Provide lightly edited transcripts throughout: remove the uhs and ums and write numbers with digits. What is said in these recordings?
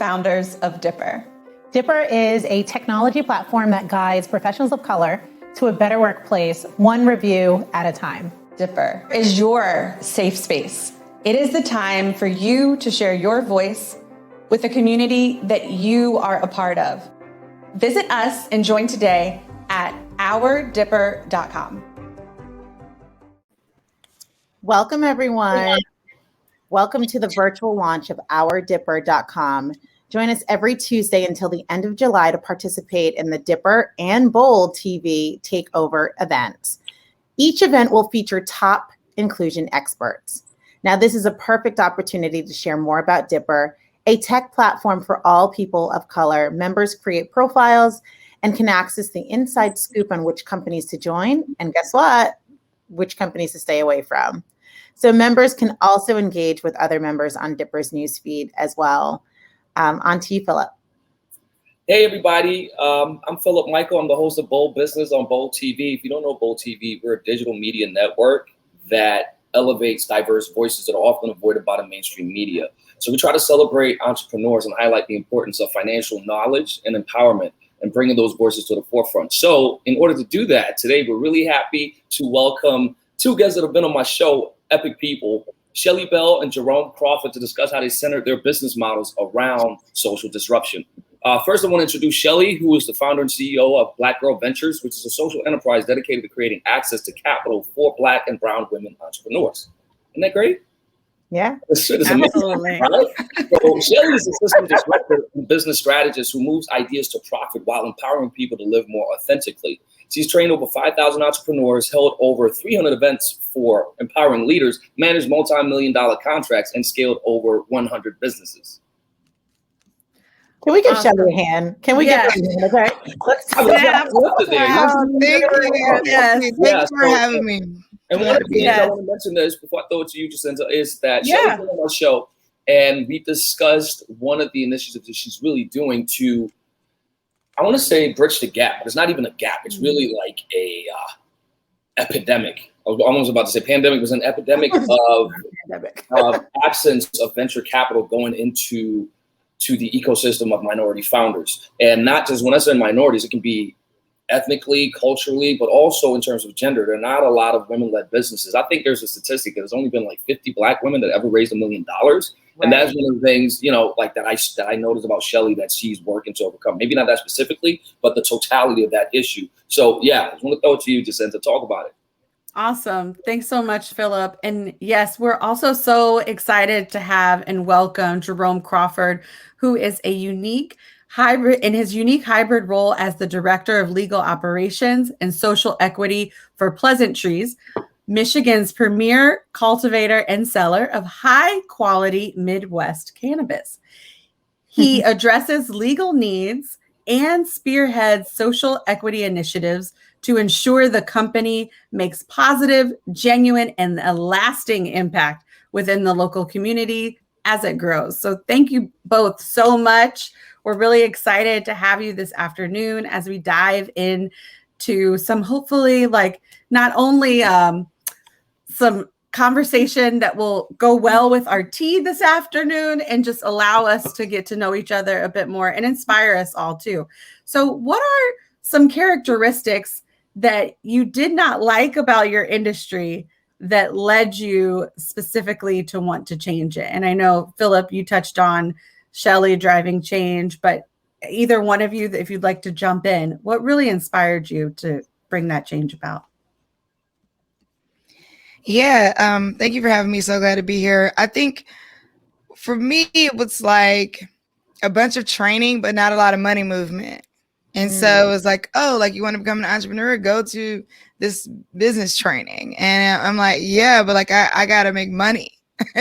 co-founders of Dipper. Dipper is a technology platform that guides professionals of color to a better workplace, one review at a time. Dipper is your safe space. It is the time for you to share your voice with a community that you are a part of. Visit us and join today at ourdipper.com. Welcome, everyone. Welcome to the virtual launch of ourdipper.com. Join us every Tuesday until the end of July to participate in the Dipper and Bold TV takeover events. Each event will feature top inclusion experts. Now, this is a perfect opportunity to share more about Dipper, a tech platform for all people of color. Members create profiles and can access the inside scoop on which companies to join, and guess what? Which companies to stay away from. So members can also engage with other members on Dipper's newsfeed as well. On to you, Philip. Hey, everybody. I'm Philip Michael. I'm the host of Bold Business on Bold TV. If you don't know Bold TV, we're a digital media network that elevates diverse voices that are often avoided by the mainstream media. So we try to celebrate entrepreneurs and highlight the importance of financial knowledge and empowerment and bringing those voices to the forefront. So in order to do that, today we're really happy to welcome two guests that have been on my show, epic people, Shelly Bell and Jerome Crawford, to discuss how they centered their business models around social disruption. First, I want to introduce Shelly, who is the founder and CEO of Black Girl Ventures, which is a social enterprise dedicated to creating access to capital for Black and brown women entrepreneurs. Isn't that great? Yeah, this shit is amazing, right? So Shelly is a system disruptor and business strategist who moves ideas to profit while empowering people to live more authentically. She's trained over 5,000 entrepreneurs, held over 300 events for empowering leaders, managed multi-million-dollar contracts, and scaled over 100 businesses. Can we give Shelly a hand? Can we get her? Okay. Thanks for having me. And one of the things I want to mention this before I throw it to you, Jacinta, is that Shelly's been on our show, and we discussed one of the initiatives that she's really doing to, I want to say, bridge the gap, but it's not even a gap. It's really like a epidemic. I was almost about to say pandemic. Was an epidemic of absence of venture capital going into the ecosystem of minority founders. And not just, when I say minorities, it can be ethnically, culturally, but also in terms of gender. There are not a lot of women-led businesses. I think there's a statistic that there's only been like 50 Black women that ever raised $1 million. Right. And that's one of the things, like that I noticed about Shelly that she's working to overcome. Maybe not that specifically, but the totality of that issue. So yeah, I just want to throw it to you, Jacinta, to talk about it. Awesome. Thanks so much, Philip. And yes, we're also so excited to have and welcome Jerome Crawford, who is a unique hybrid role as the Director of Legal Operations and Social Equity for Pleasantrees, Michigan's premier cultivator and seller of high-quality Midwest cannabis. He addresses legal needs and spearheads social equity initiatives to ensure the company makes positive, genuine, and a lasting impact within the local community as it grows. So thank you both so much. We're really excited to have you this afternoon as we dive into some, hopefully, like, not only some conversation that will go well with our tea this afternoon and just allow us to get to know each other a bit more and inspire us all too. So what are some characteristics that you did not like about your industry that led you specifically to want to change it? And I know, Philip, you touched on Shelly driving change, but either one of you, if you'd like to jump in, what really inspired you to bring that change about? Yeah, thank you for having me. So glad to be here. I think for me, it was like a bunch of training, but not a lot of money movement. And so it was like, oh, like, you want to become an entrepreneur, go to this business training. And I'm like, yeah, but like, I got to make money.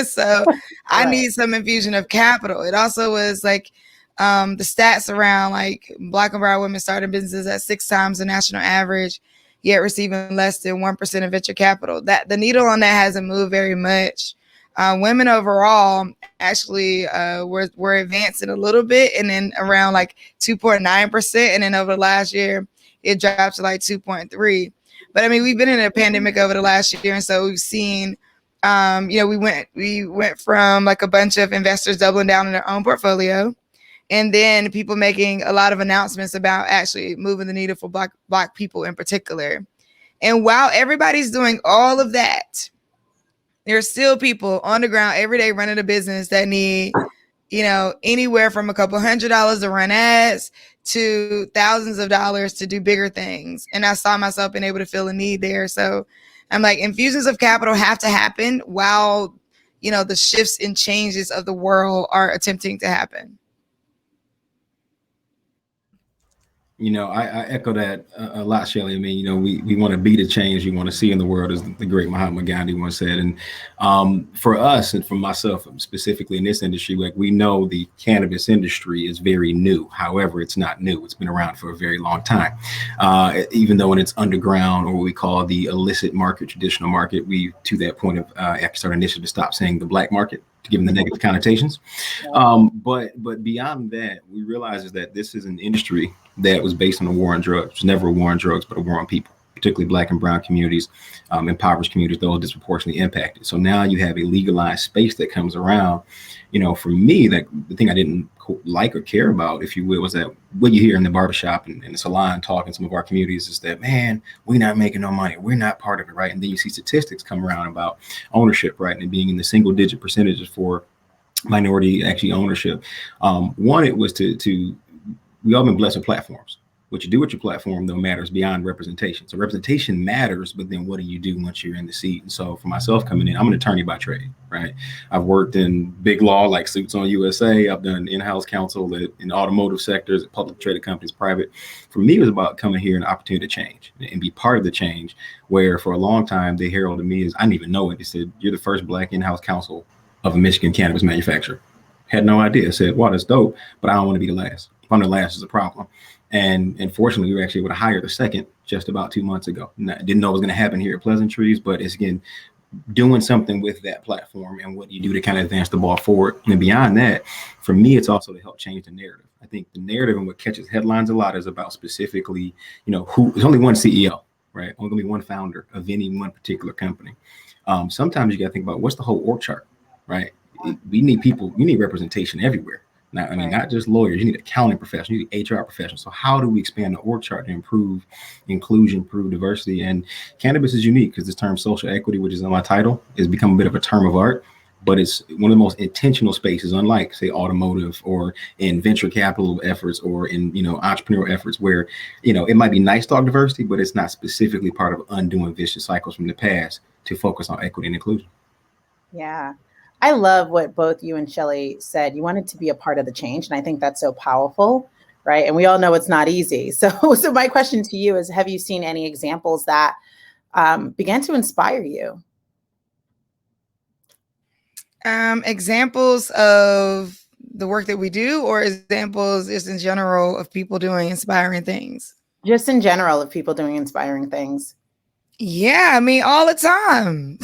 So I need some infusion of capital. It also was like the stats around like Black and brown women starting businesses at 6 times the national average, yet receiving less than 1% of venture capital. That the needle on that hasn't moved very much. Women overall actually were advancing a little bit, and then around like 2.9%, and then over the last year it dropped to like 2.3. But I mean, we've been in a pandemic over the last year, and so we've seen, we went from like a bunch of investors doubling down on their own portfolio, And then people making a lot of announcements about actually moving the needle for black people in particular. And while everybody's doing all of that, there's still people on the ground every day running a business that need, anywhere from a couple $100 to run ads to thousands of dollars to do bigger things. And I saw myself being able to feel a need there. So I'm like, infusions of capital have to happen while, the shifts and changes of the world are attempting to happen. I echo that a lot, Shelly. I mean, we want to be the change you want to see in the world, as the great Mahatma Gandhi once said. And for us, and for myself specifically in this industry, like, we know the cannabis industry is very new. However, it's not new. It's been around for a very long time. Even though in its underground, or what we call the illicit market, traditional market, we, to that point of after our initiative, to stop saying the black market, to give them the negative connotations. But beyond that, we realize is that this is an industry that was based on a war on drugs. It was never a war on drugs, but a war on people, particularly Black and brown communities, impoverished communities, those disproportionately impacted. So now you have a legalized space that comes around. For me, that the thing I didn't like or care about, if you will, was that what you hear in the barbershop and the salon talk in some of our communities is that, man, we're not making no money. We're not part of it, right? And then you see statistics come around about ownership, right? And being in the single digit percentages for minority actually ownership. One, it was to we all been blessed with platforms. What you do with your platform, though, matters beyond representation. So representation matters, but then what do you do once you're in the seat? And so for myself coming in, I'm an attorney by trade, right? I've worked in big law like Suits on USA. I've done in-house counsel in automotive sectors, public traded companies, private. For me, it was about coming here and an opportunity to change and be part of the change, where for a long time, they heralded me as, I didn't even know it. They said, you're the first Black in-house counsel of a Michigan cannabis manufacturer. Had no idea. I said, wow, that's dope, but I don't want to be the last. If I'm the last, is a problem. And fortunately, we were actually able to hire the second just about 2 months ago. Didn't know it was going to happen here at Pleasantrees, but it's, again, doing something with that platform and what you do to kind of advance the ball forward. And beyond that, for me, it's also to help change the narrative. I think the narrative and what catches headlines a lot is about specifically, who, there's only one CEO, right? Only gonna be one founder of any one particular company. Sometimes you got to think about what's the whole org chart, right? We need people, we need representation everywhere. Now, I mean, not just lawyers, you need accounting professionals, you need HR professionals. So how do we expand the org chart to improve inclusion, improve diversity? And cannabis is unique because this term social equity, which is in my title, has become a bit of a term of art, but it's one of the most intentional spaces, unlike, say, automotive or in venture capital efforts or in, entrepreneurial efforts where, it might be nice to talk diversity, but it's not specifically part of undoing vicious cycles from the past to focus on equity and inclusion. Yeah. I love what both you and Shelly said. You wanted to be a part of the change. And I think that's so powerful, right? And we all know it's not easy. So my question to you is, have you seen any examples that began to inspire you? Examples of the work that we do, or examples just in general of people doing inspiring things? Just in general of people doing inspiring things. Yeah, I mean, all the time.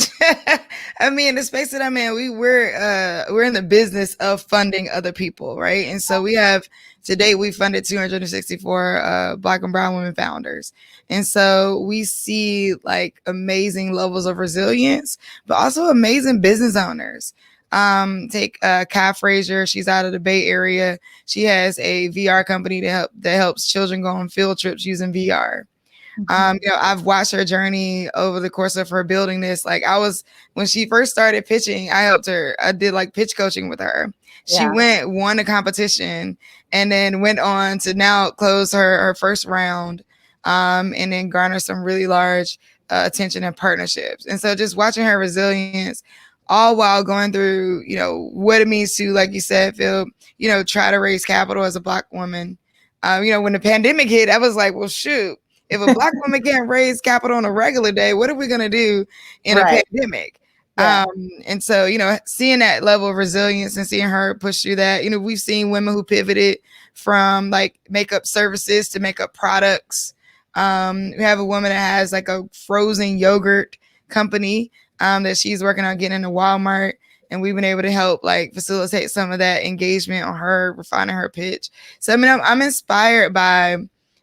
I mean, the space that I'm in, we're in the business of funding other people, right? And so we funded 264 Black and brown women founders. And so we see like amazing levels of resilience, but also amazing business owners. Take Kai Frazier. She's out of the Bay Area. She has a VR company that helps children go on field trips using VR. I've watched her journey over the course of her building this. Like when she first started pitching, I helped her. I did like pitch coaching with her. She won a competition and then went on to now close her first round, and then garner some really large attention and partnerships. And so just watching her resilience, all while going through, what it means to, like you said, Phil, try to raise capital as a Black woman. When the pandemic hit, I was like, well, shoot. If a Black woman can't raise capital on a regular day, what are we going to do in a pandemic? Yeah. And so, seeing that level of resilience and seeing her push through that, we've seen women who pivoted from like makeup services to makeup products. We have a woman that has like a frozen yogurt company that she's working on getting into Walmart. And we've been able to help like facilitate some of that engagement on her, refining her pitch. So, I mean, I'm inspired by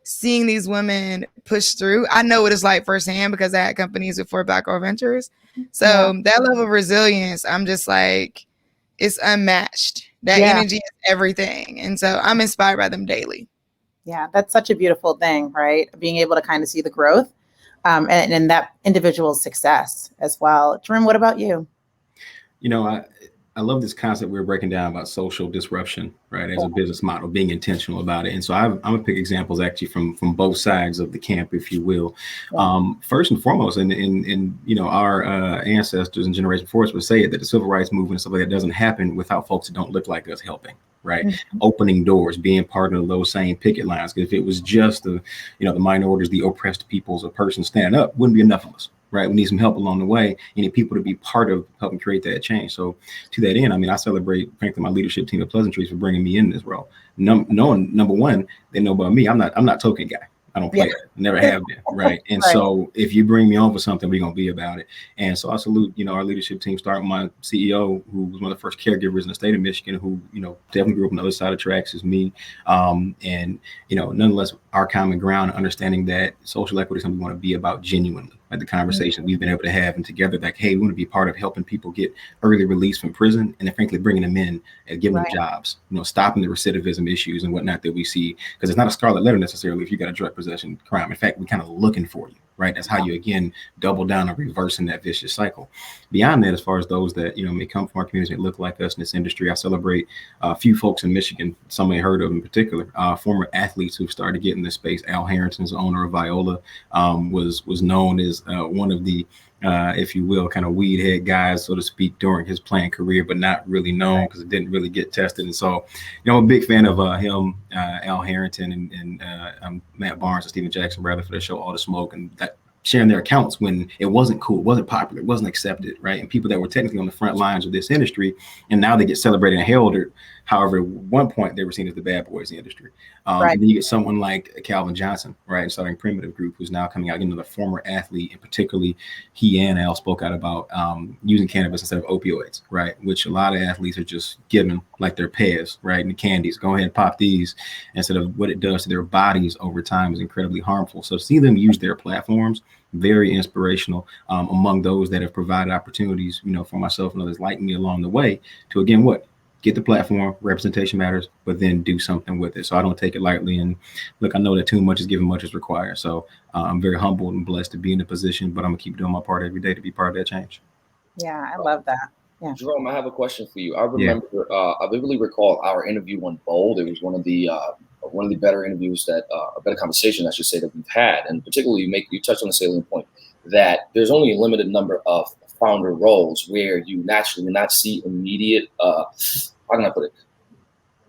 seeing these women push through. I know what it's like firsthand because I had companies before Black Girl Ventures. So that level of resilience, I'm just like, it's unmatched. That energy is everything. And so I'm inspired by them daily. Yeah, that's such a beautiful thing, right? Being able to kind of see the growth and that individual's success as well. Jerome, what about you? You know, I love this concept we're breaking down about social disruption, right? As a business model, being intentional about it. And so I'm gonna pick examples actually from both sides of the camp, if you will. First and foremost, and you know, our ancestors and generation before us would say it, that the civil rights movement and stuff like that doesn't happen without folks that don't look like us helping. Right. Opening doors, being part of those same picket lines. Because if it was just the minorities, the oppressed peoples, a person standing up, wouldn't be enough of us. Right. We need some help along the way. You need people to be part of helping create that change. So to that end, I mean, I celebrate, frankly, my leadership team at Pleasantrees for bringing me in this role. Knowing, number one, they know about me. I'm not token guy. I don't play it. Never have been. Right. And so if you bring me on for something, we're going to be about it. And so I salute, our leadership team, starting with my CEO, who was one of the first caregivers in the state of Michigan, who, definitely grew up on the other side of the tracks as me. And, nonetheless, our common ground, understanding that social equity is something we want to be about genuinely. Like the conversation we've been able to have and together, like, hey, we want to be part of helping people get early release from prison, and then frankly bringing them in and giving them jobs, stopping the recidivism issues and whatnot that we see, because it's not a scarlet letter necessarily if you got a drug possession crime. In fact, we're kind of looking for you, right? That's how you again double down on reversing that vicious cycle. Beyond that, as far as those that may come from our communities that look like us in this industry, I celebrate a few folks in Michigan, some may heard of in particular, former athletes who've started getting this space. Al Harrington's the owner of Viola, was known as one of the, if you will, kind of weed head guys, so to speak, during his playing career, but not really known because it didn't really get tested. And so, I'm a big fan of him, Al Harrington, and Matt Barnes and Steven Jackson, rather, for their show All the Smoke, and that sharing their accounts when it wasn't cool, wasn't popular, wasn't accepted, right? And people that were technically on the front lines of this industry, and now they get celebrated and heralded. However, at one point they were seen as the bad boys in the industry. And then you get someone like Calvin Johnson, right, starting Primitive Group, who's now coming out, the former athlete, and particularly he and Al spoke out about using cannabis instead of opioids, right, which a lot of athletes are just given like their Pez, right, and the candies. Go ahead and pop these, instead of what it does to their bodies over time is incredibly harmful. So see them use their platforms, very inspirational among those that have provided opportunities, for myself and others like me along the way to, again, get the platform, representation matters, but then do something with it. So I don't take it lightly. And look, I know that too much is given, much is required. So I'm very humbled and blessed to be in the position, but I'm gonna keep doing my part every day to be part of that change. Yeah, I love that. Yeah. Jerome, I have a question for you. I remember, I vividly recall our interview on Bold. It was one of the better interviews a better conversation, I should say, that we've had. And particularly you touched on the salient point that there's only a limited number of founder roles where you naturally will not see immediate, how can I put it,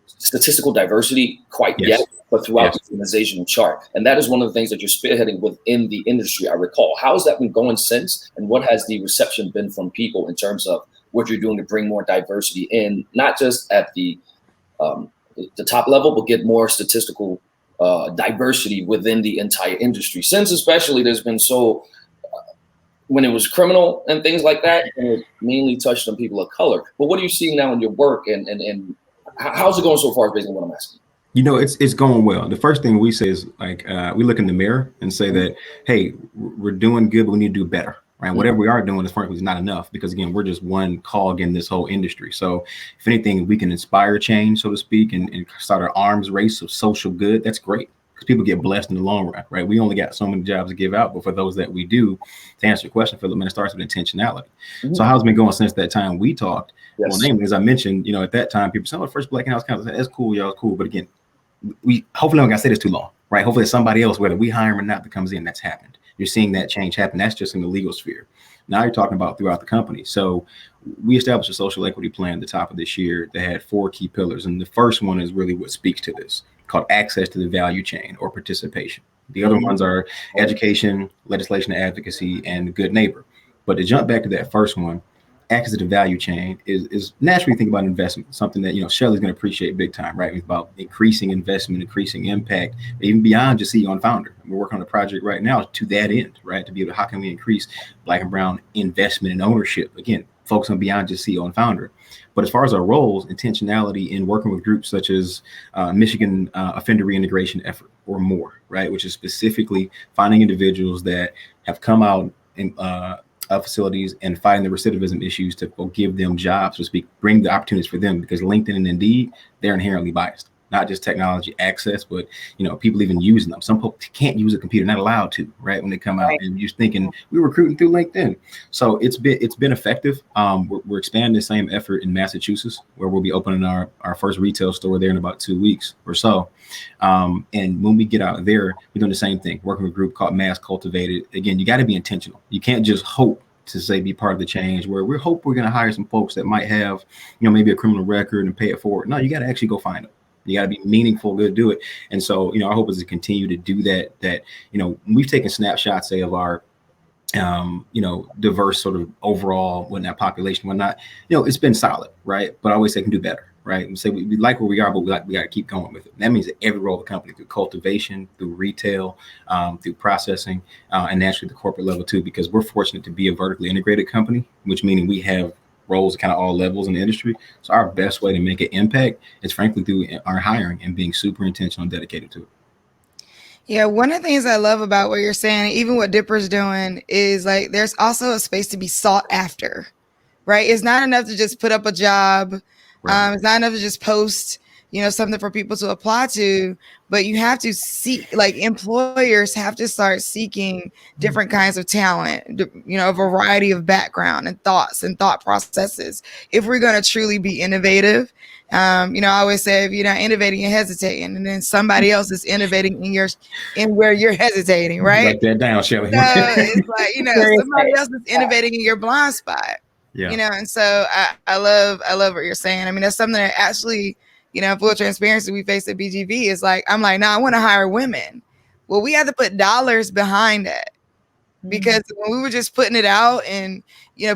statistical diversity quite yet, but throughout the organizational chart. And that is one of the things that you're spearheading within the industry, I recall. How has that been going since? And what has the reception been from people in terms of what you're doing to bring more diversity in, not just at the top level, but get more statistical diversity within the entire industry? Since especially there's been when it was criminal and things like that, and it mainly touched on people of color. But what are you seeing now in your work, and how's it going so far, based on what I'm asking? It's going well. The first thing we say is we look in the mirror and say that, hey, we're doing good, but we need to do better. Right? Whatever we are doing is frankly not enough, because again, we're just one cog in this whole industry. So if anything, we can inspire change, so to speak, and start our arms race of social good. That's great, because people get blessed in the long run, right? We only got so many jobs to give out, but for those that we do, to answer your question, Philip, man, it starts with intentionality. So how's it been going since that time we talked? Well, namely, as I mentioned, at that time, people said, "Oh, the first Black in-house council, that's cool, y'all, cool." But again, we hopefully don't got to say this too long, right? Hopefully, it's somebody else, whether we hire him or not, that comes in. That's happened. You're seeing that change happen. That's just in the legal sphere. Now you're talking about throughout the company. So we established a social equity plan at the top of this year that had 4 key pillars. And the first one is really what speaks to this, called access to the value chain, or participation. The other ones are education, legislation, advocacy, and good neighbor. But to jump back to that first one, access to the value chain is naturally think about investment, something that, Shelly's going to appreciate big time, right? It's about increasing investment, increasing impact, even beyond just CEO and founder. We're working on a project right now to that end, right? To be able to, how can we increase Black and brown investment and ownership? Again, focus on beyond just CEO and founder. But as far as our roles, intentionality in working with groups such as Michigan Offender Reintegration Effort, or MORE, right? Which is specifically finding individuals that have come out and facilities and fighting the recidivism issues to give them jobs, so to speak, bring the opportunities for them, because LinkedIn and Indeed, they're inherently biased. Not just technology access, but people even using them. Some people can't use a computer, not allowed to, right? When they come out, and you're thinking we're recruiting through LinkedIn. So it's been effective. We're expanding the same effort in Massachusetts, where we'll be opening our first retail store there in about 2 weeks or so. And when we get out there, we're doing the same thing, working with a group called Mass Cultivated. Again, you got to be intentional. You can't just hope to say be part of the change, where we're going to hire some folks that might have, maybe a criminal record and pay it forward. No, you got to actually go find them. You got to be meaningful to do it. And so, our hope is to continue to do that, we've taken snapshots, say, of our, diverse sort of overall whatnot population, whatnot, it's been solid, right? But I always say can do better, right? We say we like where we are, but we got to keep going with it. That means that every role of the company, through cultivation, through retail, through processing, and naturally the corporate level too, because we're fortunate to be a vertically integrated company, which meaning we have roles at kind of all levels in the industry. So our best way to make an impact is frankly through our hiring and being super intentional and dedicated to it. Yeah, one of the things I love about what you're saying, even what Dipper's doing, is like there's also a space to be sought after, right? It's not enough to just put up a job. Right. It's not enough to just post, something for people to apply to, but you have to see, like employers have to start seeking different kinds of talent, a variety of background and thoughts and thought processes. If we're going to truly be innovative, I always say, if you're not innovating, you're hesitating, and then somebody else is innovating in where you're hesitating, right? Write that down, Shelly. So it's like, somebody else is innovating in your blind spot. Yeah. And so I love what you're saying. I mean, that's something that actually, full transparency we face at BGV is like, I'm like, I want to hire women. Well, we had to put dollars behind that, because when we were just putting it out and,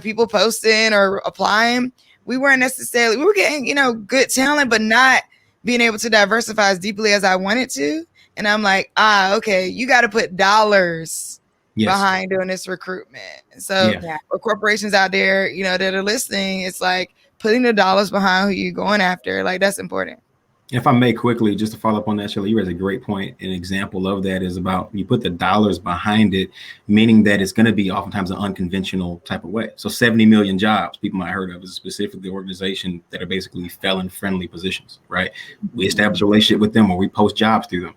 people posting or applying, we were getting, good talent, but not being able to diversify as deeply as I wanted to. And I'm like, okay, you got to put dollars behind doing this recruitment. So for corporations out there, that are listening, it's like putting the dollars behind who you're going after. Like, that's important. If I may quickly, just to follow up on that, Shelly, you raised a great point. An example of that is about you put the dollars behind it, meaning that it's going to be oftentimes an unconventional type of way. So 70 million jobs, people might have heard of, is specifically the organization that are basically felon-friendly positions, right? We establish a relationship with them or we post jobs through them.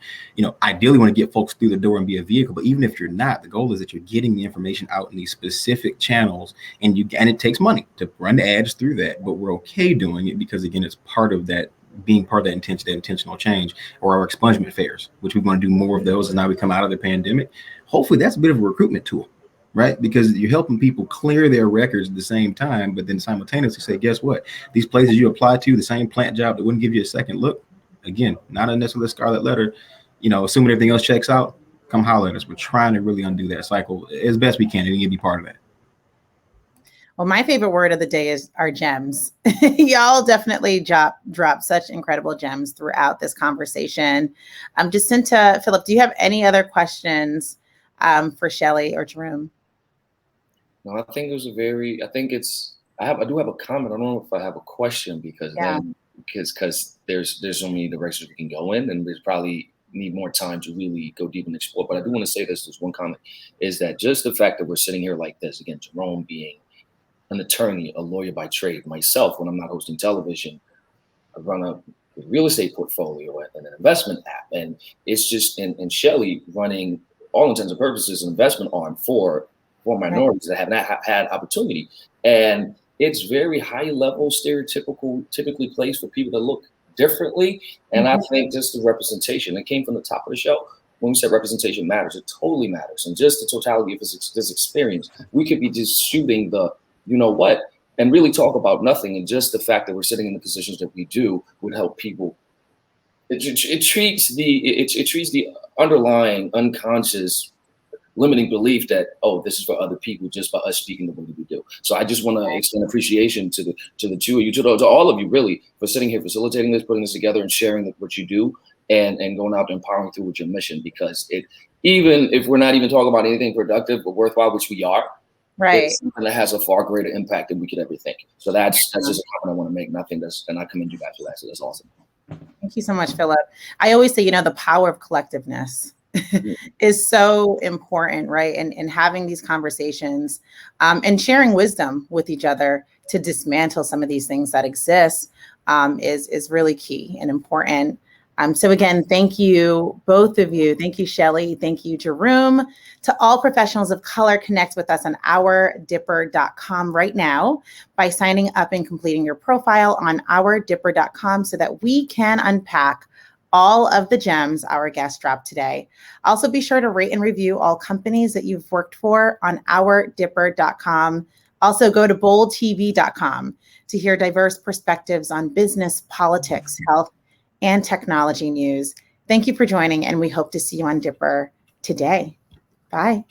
Ideally want to get folks through the door and be a vehicle. But even if you're not, the goal is that you're getting the information out in these specific channels, and it takes money to run the ads through that. But we're okay doing it because, again, it's part of that, being part of that intentional change, or our expungement fairs, which we want to do more of those as now we come out of the pandemic. Hopefully that's a bit of a recruitment tool, right? Because you're helping people clear their records at the same time, but then simultaneously say, guess what? These places you apply to, the same plant job that wouldn't give you a second look, again, not necessarily a scarlet letter, assuming everything else checks out, come holler at us. We're trying to really undo that cycle as best we can, and you can be part of that. Well, my favorite word of the day are gems. Y'all definitely drop such incredible gems throughout this conversation. Jacinta, Philip, do you have any other questions for Shelly or Jerome? No, I think I do have a comment. I don't know if I have a question, because there's so many directions we can go in, and there's probably need more time to really go deep and explore. But I do want to say this one comment, is that just the fact that we're sitting here like this, again, Jerome being an attorney, a lawyer by trade, myself, when I'm not hosting television, I run a real estate portfolio and an investment app. And it's just, and Shelly running, all intents and purposes, an investment arm for minorities that have not had opportunity. And it's very high level, typically placed for people that look differently. And I think just the representation, it came from the top of the show. When we said representation matters, it totally matters. And just the totality of this experience, we could be just shooting the, and really talk about nothing. And just the fact that we're sitting in the positions that we do would help people. It treats the underlying unconscious limiting belief that, this is for other people just by us speaking the way we do. So I just want to extend appreciation to the two of you, to all of you, really, for sitting here, facilitating this, putting this together, and sharing what you do, and going out and empowering through with your mission. Because even if we're not even talking about anything productive or worthwhile, which we are, right, it's something that has a far greater impact than we could ever think. So that's just a comment I want to make. And I commend you guys for that. So that's awesome. Thank you so much, Philip. I always say, the power of collectiveness. is so important, right? And having these conversations and sharing wisdom with each other to dismantle some of these things that exist is really key and important. So again, thank you, both of you. Thank you, Shelly. Thank you, Jerome. To all professionals of color, connect with us on ourdipper.com right now by signing up and completing your profile on ourdipper.com so that we can unpack all of the gems our guest dropped today. Also, be sure to rate and review all companies that you've worked for on ourdipper.com. Also, go to boldtv.com to hear diverse perspectives on business, politics, health, and technology news. Thank you for joining, and we hope to see you on Dipper today. Bye.